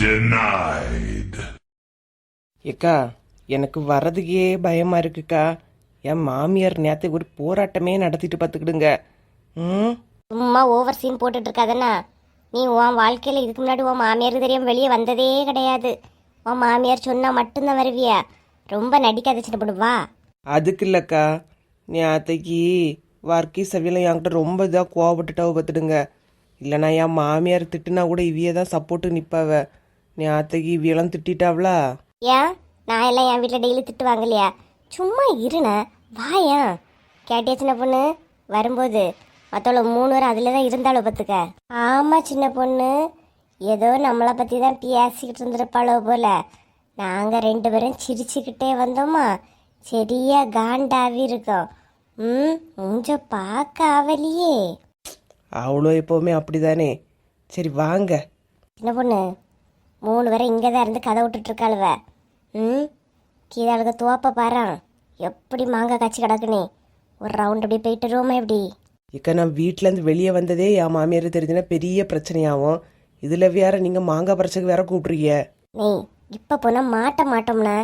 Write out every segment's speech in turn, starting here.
Denied. ஏக்கா எனக்கு வர்றதுக்கே பயமா இருக்குக்கா. என் மாமியார் நேரத்துக்கு ஒரு போராட்டமே நடத்திட்டு பார்த்துக்கிடுங்க. ம் சும்மா ஓவர் சீன் போட்டுட்டு இருக்காதண்ணா. நீ உன் வாழ்க்கையில் இதுக்கு முன்னாடி உன் மாமியாருக்கு தெரியாம வெளியே வந்ததே கிடையாது. உன் மாமியார் சொன்னா மட்டும்தான் வருவியா? ரொம்ப நடிக்காத சின்ன பொண்ணு, வா. அதுக்கு இல்லைக்கா, நேத்தைக்கு வர்க்கி சவியெல்லாம் என்கிட்ட ரொம்ப இதாக கோவப்பட்டுட்டாவ பார்த்துடுங்க. இல்லைனா என் மாமியார் திட்டுனா கூட இவிய தான் சப்போர்ட்டு நிற்பாவ. நேத்தைக்கு இவியெல்லாம் திட்டாவளா? ஏன் நான் எல்லாம் என் வீட்டில் டெய்லி திட்டு வாங்கலையா? சும்மா இருண்ணா, வாயா. கேட்டியா சின்ன பொண்ணு? வரும்போது மற்றவள 3 பேர் அதில் தான் இருந்தாலும் பார்த்துக்க. ஆமாம் சின்ன பொண்ணு, ஏதோ நம்மளை பற்றி தான் பேசிக்கிட்டு இருந்திருப்பாளோ போல. நாங்கள் 2 பேரும் சிரிச்சுக்கிட்டே வந்தோமா, சரியா காண்டாவி இருக்கோம். கொஞ்சம் பார்க்க ஆவலியே. அவ்வளோ எப்போவுமே அப்படிதானே. சரி வாங்க. சின்ன பொண்ணு, 3 பேரும் இங்கே தான் இருந்து கதை விட்டுட்ருக்காளுவ. கீழே துவப்ப பாரு, எப்படி மாங்காய் காய்ச்சி கிடக்குனே. ஒரு ரவுண்ட் அப்படியே போயிட்டு வருவோமா எப்படி? இக்கா நான் வீட்டிலேருந்து வெளியே வந்ததே என் மாமியார் தெரிஞ்சுன்னா பெரிய பிரச்சனையாகும். இதில் வேற நீங்கள் மாங்காய் பறிச்சதுக்கு வேற கூப்பிட்றீங்க. நீ இப்போ போனால் மாட்டோம்னா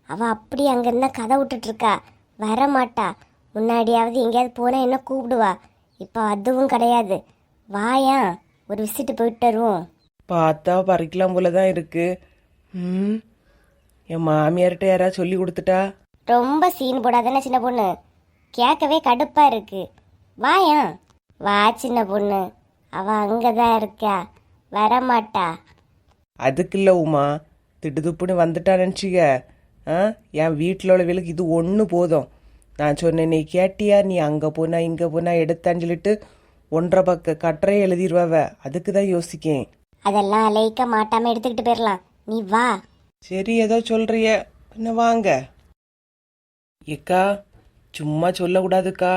அவள் அப்படி அங்கேருந்தா கதை விட்டுட்ருக்கா, வர மாட்டா. முன்னாடியாவது எங்கேயாவது போனால் என்ன கூப்பிடுவா. இப்போ அதுவும் கிடையாது. வாயா, ஒரு விசிட்டு போயிட்டு வருவோம். பார்த்தா பறிக்கலாம் போல தான் இருக்கு. என் மாமியார்கிட்ட யாராவது சொல்லி கொடுத்துட்டா? ரொம்ப சீன் போடாதானே சின்ன பொண்ணு, கேட்கவே கடுப்பா இருக்கு. வாயா, வா சின்ன பொண்ணு, அவ அங்கதான் இருக்கா, வரமாட்டா. அதுக்கு இல்லை உமா, திட்டுதுப்புன்னு வந்துட்டா நினச்சிக்க. என் வீட்டில் உள்ளவளுக்கு இது ஒன்று போதும். நான் சொன்னேன், நீ கேட்டியா, நீ அங்கே போனா இங்கே போனா எடுத்தான்னு சொல்லிட்டு 1.5 பக்க கட்டுரையே எழுதிடுவாவ. அதுக்கு தான் யோசிக்கேன். அதெல்லாம் அலைக்க மாட்டாம எடுத்துக்கிட்டு போயிடலாம், நீ வா. சரி ஏதோ சொல்றிய, பின்ன வாங்க. ஏக்கா சும்மா சொல்லக்கூடாதுக்கா,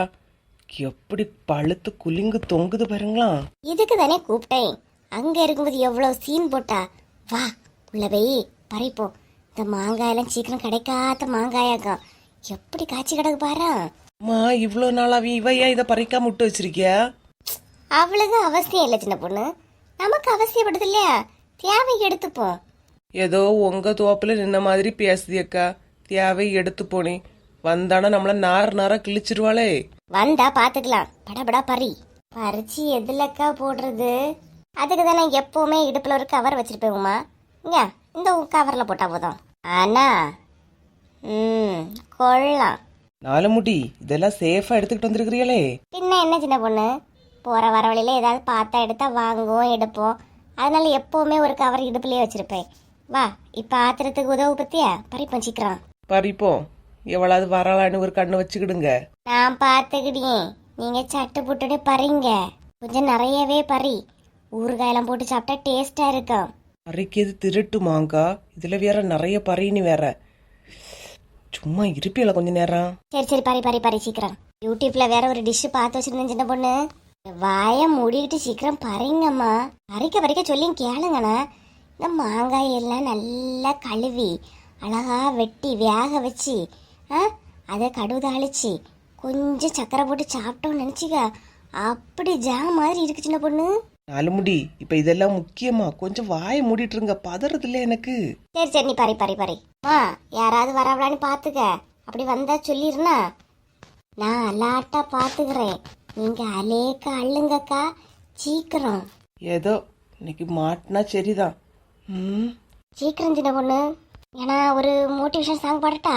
எப்படி பழுத்து குலுங்கு தொங்குது பாருங்களா. இதுக்கு தானே கூப்பிட்டேன். அங்க இருக்கும்போது எவ்வளவு சீன் போட்டா. வா உள்ள போய் பறிப்போம். இந்த மாங்காயெல்லாம் சீக்கிரம் கிடைக்காத மாங்காயாக்கும். எப்படி காய்ச்சி கிடக்கு பாரு. அம்மா இவ்வளோ நாளாவே இவ ஏன் இதை பறிக்காம விட்டு வச்சிருக்கியா? அவளுக்கு அவசியம் இல்லை சின்ன பொண்ணு, நமக்கு அவசியப்படுது இல்லையா, தேவை எடுத்துப்போம். ஏதோ உங்க தோப்புல நின்ன மாதிரி பேசுதியக்கா. தேவை எடுத்து போனே வந்தானா நம்மள நார கிழிச்சிருவாளே. வந்தா பாத்துக்கலாம், படபடா பறி. பறிச்சு எதுலக்கா போடுறது? அதுக்கு தானே எப்பவுமே இடுப்புல ஒரு கவர் வச்சிருப்பேங்கம்மா. இங்க இந்த கவர்ல போட்டா போதும். ஆனா கொள்ளலாம். 4 முடி இதெல்லாம் சேஃபா எடுத்துக்கிட்டு வந்திருக்கிறீங்களே. பின்ன என்ன சின்ன பொண்ணு, போற வர வழியில ஏதாவது பார்த்தா எடுத்தா வாங்குவோம் எடுப்போம். அதனால எப்பவுமே ஒரு கவர் இடுப்புலயே வச்சிருப்பேன். வா இப்ப ஆத்திரத்துக்கு உதவு பத்தியா, பறிப்போம் சீக்கிரம். பறிப்போம். எவ்வளவு வரலான்னு ஒரு கண்ணு வச்சுக்கிடுங்க. நான் பாத்துக்கிட்டேன், நீங்க சட்டு புட்டுட்டு பறிங்க. கொஞ்சம் நிறையவே பறி, ஊறுகாயெல்லாம் போட்டு சாப்பிட்டா டேஸ்டா இருக்கும். பறிக்கிறது திருட்டு மாங்கா, இதுல வேற நிறைய பறின்னு வேற. சும்மா இருப்பியல கொஞ்ச நேரம். சரி சரி பறி பறி பறி சீக்கிரம். யூடியூப்ல வேற ஒரு டிஷ் பார்த்து வச்சிருந்தேன் சின்ன பொண்ணு. வாய மூடிக்கிட்டு சீக்கிரம் பறிங்கம்மா. பறிக்க சொல்லி கேளுங்கண்ணா. இந்த மாங்காய் எல்லாம் நல்லா கழுவி அழகா வெட்டி வேக வச்சு அதை கடுகு தாளிச்சு கொஞ்சம் சக்கரை போட்டு சாப்பிட்டோம்னு நினைச்சிக்க, அப்படி ஜாம் மாதிரி இருக்கு சின்ன பொண்ணு. 4 முடி இப்ப இதெல்லாம் முக்கியமா, கொஞ்சம் வாயை மூடிட்டு இருங்க, பதறது இல்ல எனக்கு. சரி சரி நீ பறி பறி பறி. யாராவது வரவளான்னு பாத்துக்க, அப்படி வந்தா சொல்லிருந்தா நான் அலாட்டா பாத்துக்கிறேன். நீங்க அலேக்க அள்ளுங்கக்கா சீக்கிரம். ஏதோ இன்னைக்கு மாட்டினா சரிதான். சீக்கிரம் சின்ன பொண்ணு. ஏன்னா ஒரு மோட்டிவேஷன் சாங் பாடட்டா?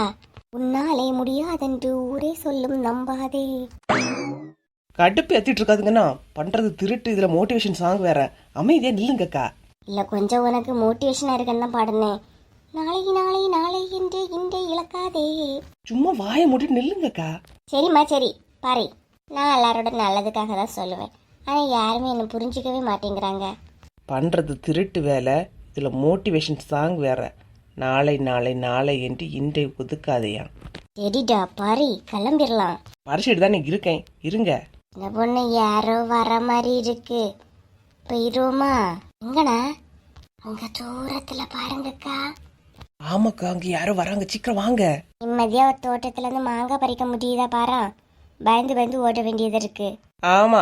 உன்னாலே முடியாதென்று ஊரே சொல்லும் நம்பாதே. கடுப்பு ஏத்திட்டு இருக்காதுங்கண்ணா, பண்றது திருட்டு, இதுல மோட்டிவேஷன் சாங் வேற. அமைதியா நில்லுங்கக்கா. இல்ல கொஞ்சம் உனக்கு மோட்டிவேஷனா இருக்குன்னு தான் பாடுனேன். நாளை நாளை நாளை என்று இன்றை இழக்காதே. சும்மா வாயை மூடிட்டு நில்லுங்கக்கா. சரிம்மா சரி பாரு. நான் எல்லாரோட நல்லதுக்காக தான் சொல்லுவேன், ஆனா யாருமே என்ன புரிஞ்சிக்கவே மாட்டேங்கிறாங்க. பண்றது திருட்டு வேலை, இதுல மோட்டிவேஷன் சாங் வேற. நாளை நாளை நாளை என்று இன்றை ஒதுக்காதையா. சரிடா பாரி, கிளம்பிடலாம். பரிசுட்டு தானே இருக்கேன், இருங்க. இந்த பொண்ணு யாரோ வர மாதிரி இருக்கு, போயிருவோமா? எங்கண்ணா? அங்க தூரத்துல பாருங்கக்கா. ஆமாக்கா, அங்க யாரோ வராங்க, சீக்கிரம் வாங்க. நிம்மதியா ஒரு தோட்டத்துல இருந்து மாங்காய் பறிக்க முடியுதா பாரா? பயந்து பயந்து ஓட வேண்டியது இருக்கு. ஆமா,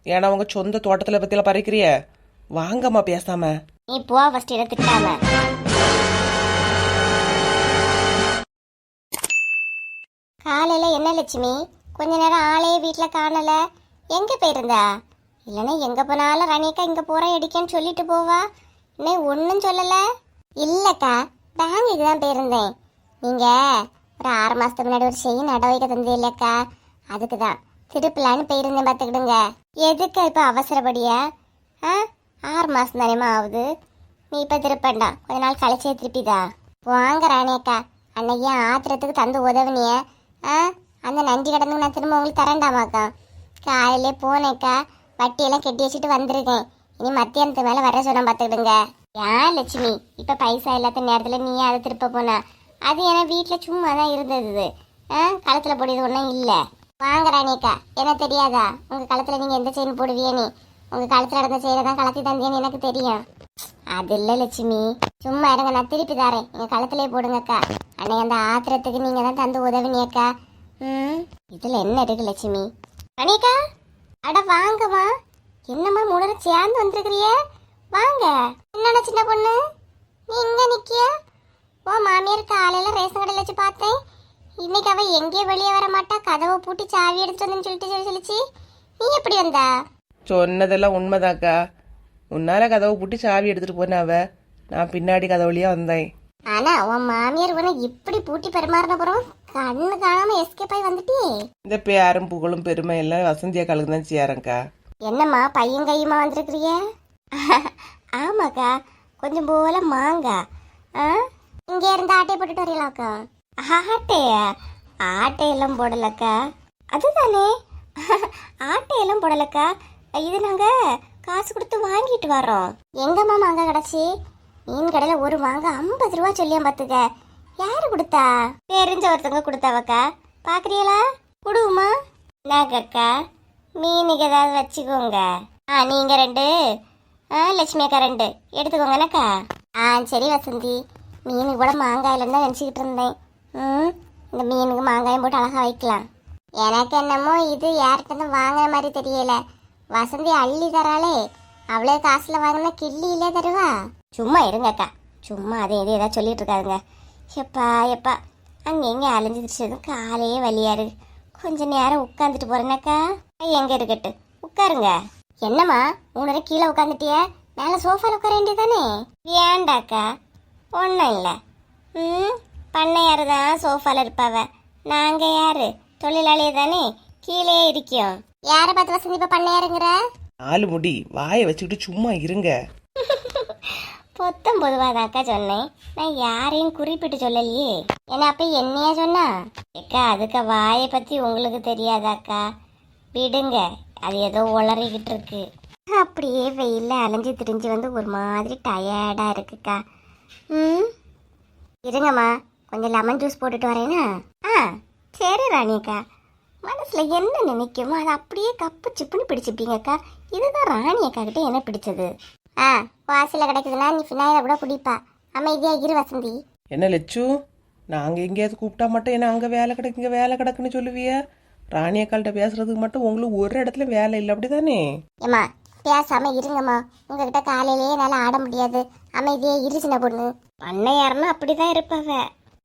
ஏன்னா அவங்க சொந்த தோட்டத்துல பத்தியில பறிக்கிறிய. வாங்கம்மா பேசாம. நீ போ ஃபர்ஸ்ட் இதை திட்டாம. காலையில என்ன லட்சுமி கொஞ்ச நேரம் ஆளே வீட்டுல காணல, எங்க போயிருந்தா? இல்லைன்னா எங்க போனாலும் ரணியக்கா இங்க போறேன் அடிக்கன்னு சொல்லிட்டு போவா, இன்னும் ஒன்னும் சொல்லல. இல்லக்கா பேங்குக்கு தான் போயிருந்தேன். நீங்க ஒரு 6 மாசத்துக்கு முன்னாடி ஒரு செயின் நட வைக்க தந்தது இல்லக்கா, அதுக்கு தான் திருப்பலான்னு போயிருந்தேன் பார்த்துக்கிடுங்க. எதுக்கு இப்போ அவசரப்படியா? 6 மாசம் தானேமா ஆகுது, நீ இப்போ திருப்பண்டா, கொஞ்ச நாள் கழிச்சே திருப்பிதா. வாங்க ராணியக்கா, அன்னைக்கு ஆத்திரத்துக்கு தந்து உதவுனிய அந்த நன்றி கடந்து நான் திரும்ப உங்களுக்கு தரேன்டாமாக்கா. காலையிலே போனேக்கா, வட்டியெல்லாம் கட்டி வச்சுட்டு வந்திருக்கேன். இனி மத்தியானத்து மேலே வர சொன்ன பார்த்துக்கிடுங்க. ஏன் லட்சுமி இப்போ பைசா இல்லாத நேரத்தில் நீ அதை திருப்ப போனா? அது ஏன்னா வீட்டில் சும்மா தான் இருந்தது, களத்தில் போடுறது ஒன்றும் இல்லை. வாங்க ராணியக்கா, என்ன தெரியாதா உங்கள் களத்தில் நீங்கள் எந்த செயின் போடுவியேன்னு? உங்கள் களத்தில் நடந்த செயினை தான் கலத்தி தந்தியன்னு எனக்கு தெரியும். அது இல்லை லட்சுமி, சும்மா இருங்க, நான் திருப்பி தாரேன், எங்கள் களத்திலே போடுங்கக்கா. அன்னைக்கு அந்த ஆத்திரத்துக்கு நீங்கள் தான் தந்து உதவினியக்கா. இதில் என்ன இருக்கு லட்சுமி? ராணியக்கா அட வாங்கம்மா, என்னம்மா முன்னர சேர்ந்து வந்துருக்கிறிய? வாங்க. என்னடா சின்ன பொண்ணு நீ இங்கே நிற்கிய? ஓ மாமியார் காலையில் ரேஷன் கடையில் வச்சு பார்த்தேன், இன்னைக்கு அவ எங்கேயும் வெளியே வர மாட்டா, கதவை பூட்டி சாவி எடுத்துட்டு வந்து சொல்லிச்சு. நீ எப்படி வந்தா? சொன்னதெல்லாம் உண்மைதாக்கா. உன்னால கதவை பூட்டி சாவி எடுத்துட்டு போனாவ, நான் பின்னாடி கதவுலியா வந்தேன். ஆனா உன் மாமியார் உன இப்படி பூட்டி பரிமாறின பிறகு கண்ணு காணாம எஸ்கேப் ஆகி வந்துட்டியே. இந்த பேரும் புகழும் பெருமை எல்லாம் வசந்தியா கலக்கு தான் சேரங்க்கா. என்னம்மா பையன் கையுமா வந்திருக்கிறிய? ஆமாக்கா, கொஞ்சம் போல மாங்கா. இங்க இருந்து ஆட்டையை போட்டுட்டு வரீங்களாக்கா? ஆட்டையா? ஆட்டையெல்லாம் போடலக்கா. அதுதானே ஆட்டையெல்லாம் போடலக்கா, இது நாங்க காசு கொடுத்து வாங்கிட்டு வரோம். எங்கம்மா மாங்காய் கிடச்சி? மீன் கடையில் ஒரு மாங்காய் 50 ரூபா சொல்லியா பார்த்துக்க. யாரு கொடுத்தா? தெரிஞ்ச ஒருத்தவங்க கொடுத்தாவக்கா. பார்க்குறீங்களா? கொடுமா நாக்கா, மீனுக்கு ஏதாவது வச்சுக்கோங்க. நீங்கள் 2, லட்சுமி அக்கா 2 எடுத்துக்கோங்கண்ணக்கா. சரி வசந்தி, மீனுக்கு கூட மாங்காயில தான் நினச்சிக்கிட்டு இருந்தேன். இந்த மீனுக்கு மாங்காயம் போட்டு அழகாக வைக்கலாம். எனக்கு என்னமோ இது யார்கிட்ட வாங்குற மாதிரி தெரியல. வசந்தி அள்ளி தராளே, அவ்வளோ காசில் வாங்கினா கிள்ளியிலே தருவா. சும்மா இருங்கக்கா, சும்மா அதே இதே ஏதாவது சொல்லிட்டு இருக்காதுங்க. எப்பா அங்கே எங்கே அலைஞ்சு திரிச்சதும் காலையே வலியா இருக்கு. கொஞ்ச நேரம் உட்காந்துட்டு போறேனாக்கா. எங்க இருக்கட்டு உட்காருங்க. என்னம்மா 3 நேரம் கீழே உட்காந்துட்டிய, மேலே சோஃபாவில் உட்கார வேண்டியதானே? ஏண்டாக்கா ஒன்றும் இல்லை. பண்ணையாரு தான் சோஃபாவில் இருப்பாவ, நாங்கள் யாரு தொழிலாளியே தானே, கீழே இருக்கோம். யாரை பார்த்து வசந்தி இப்போ பண்ணையாருங்கிற? 4 முடி வாயை வச்சுக்கிட்டு சும்மா இருங்க. பொத்தம் பொதுவாதாக்கா சொன்னேன், நான் யாரையும் குறிப்பிட்டு சொல்லலையே. ஏன்னா அப்ப என்னையா சொன்னா? ஏக்கா அதுக்கு வாயை பத்தி உங்களுக்கு தெரியாதாக்கா, விடுங்க, அது ஏதோ உளறிக்கிட்டு இருக்கு. அப்படியே வெயில அலைஞ்சு திரிஞ்சு வந்து ஒரு மாதிரி டயர்டா இருக்குக்கா. இருங்கம்மா, கொஞ்சம் லெமன் ஜூஸ் போட்டுட்டு வரேனா? சரி ராணியக்கா, மனசுல என்ன நினைக்குமோ அதை அப்படியே கப்பு சிப்புன்னு பிடிச்சிப்பீங்கக்கா. இதுதான் ராணியக்கா கிட்ட என்ன பிடிச்சது. வாசல கிடைக்குதுன்னா நீ ஃபினாயில கூட குடிப்பா. அமைதியா இரு வசந்தி. என்ன லட்சு, நாங்க எங்கேயாவது கூப்பிட்டா மட்டும் என்ன அங்க வேலை கிடக்கு இங்க வேலை கிடக்குன்னு சொல்லுவிய? ராணியக்கால்கிட்ட பேசுறதுக்கு மட்டும் உங்களுக்கு ஒரு இடத்துல வேலை இல்லை, அப்படிதானே? ஏமா பேசாம இருங்கம்மா, உங்ககிட்ட காலையிலேயே என்னால ஆட முடியாது. அமைதியா இரு சின்ன பொண்ணு. பண்ணையாருன்னா அப்படிதான் இருப்பாவ.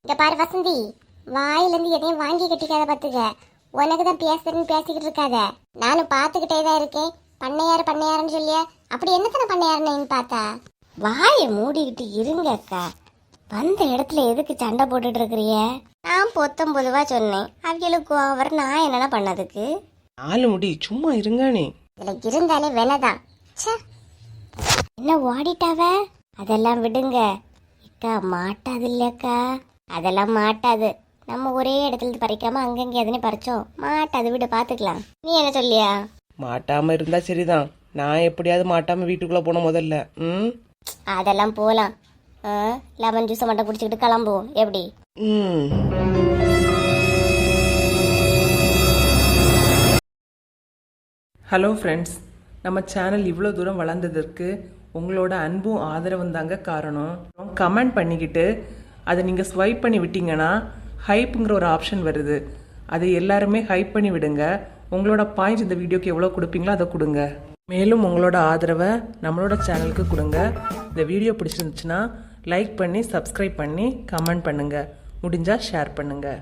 இங்க பாரு வசந்தி, வாயிலிருந்து எதையும் வாங்கி கட்டிக்காத பாத்துக்க. உனக்கு தான் பேசுறேன்னு பேசிக்கிட்டு இருக்காத. நானும் பாத்துக்கிட்டே தான் இருக்கேன். பண்ணையாருன்னு சொல்லியா, அப்படி என்னத்தான பண்ணையாருன்னு பார்த்தா? வாயை மூடிக்கிட்டு இருங்க அக்கா. வந்த இடத்துல எதுக்கு சண்டை போட்டுட்டு இருக்கிறிய? நான் பொத்தம் பொதுவா சொன்னேன், அவங்களுக்கு அவர் நான் என்னென்ன பண்ணதுக்கு? 4 முடி சும்மா இருங்கானே. இதுல இருந்தாலே வேலைதான். என்ன ஓடிட்டாவ? அதெல்லாம் விடுங்க அக்கா, மாட்டாது இல்லக்கா. அதெல்லாம் மாட்டாது, நம்ம ஒரே இடத்துல பறிக்காம அங்கங்க எதுனே பறிச்சோம். மாட்டாது, விடு பாத்துக்கலாம். நீ என்ன சொல்லியா? மாட்டாம இருந்தா சரிதான், நான் எப்படியாவது மாட்டாம வீட்டுக்குள்ள போன முதல்ல. அதெல்லாம் போலாம். லெமன் ஜூஸை மட்டும் குடிச்சுக்கிட்டு கிளம்புவோம், எப்படி? ஹலோ ஃப்ரெண்ட்ஸ், நம்ம சேனல் இவ்வளோ தூரம் வளர்ந்ததற்கு உங்களோட அன்பும் ஆதரவும் தாங்க காரணம். கமெண்ட் பண்ணிக்கிட்டு அதை நீங்கள் ஸ்வைப் பண்ணி விட்டீங்கன்னா ஹைப்புங்கிற ஒரு ஆப்ஷன் வருது, அதை எல்லாருமே ஹைப் பண்ணி விடுங்க. உங்களோட பாயிண்ட்ஸ் இந்த வீடியோக்கு எவ்வளோ கொடுப்பீங்களோ அதை கொடுங்க. மேலும் உங்களோட ஆதரவை நம்மளோட சேனலுக்கு கொடுங்க. இந்த வீடியோ பிடிச்சிருந்துச்சுன்னா லைக் பண்ணி சப்ஸ்கிரைப் பண்ணி கமெண்ட் பண்ணுங்கள். முடிஞ்சால் ஷேர் பண்ணுங்கள்.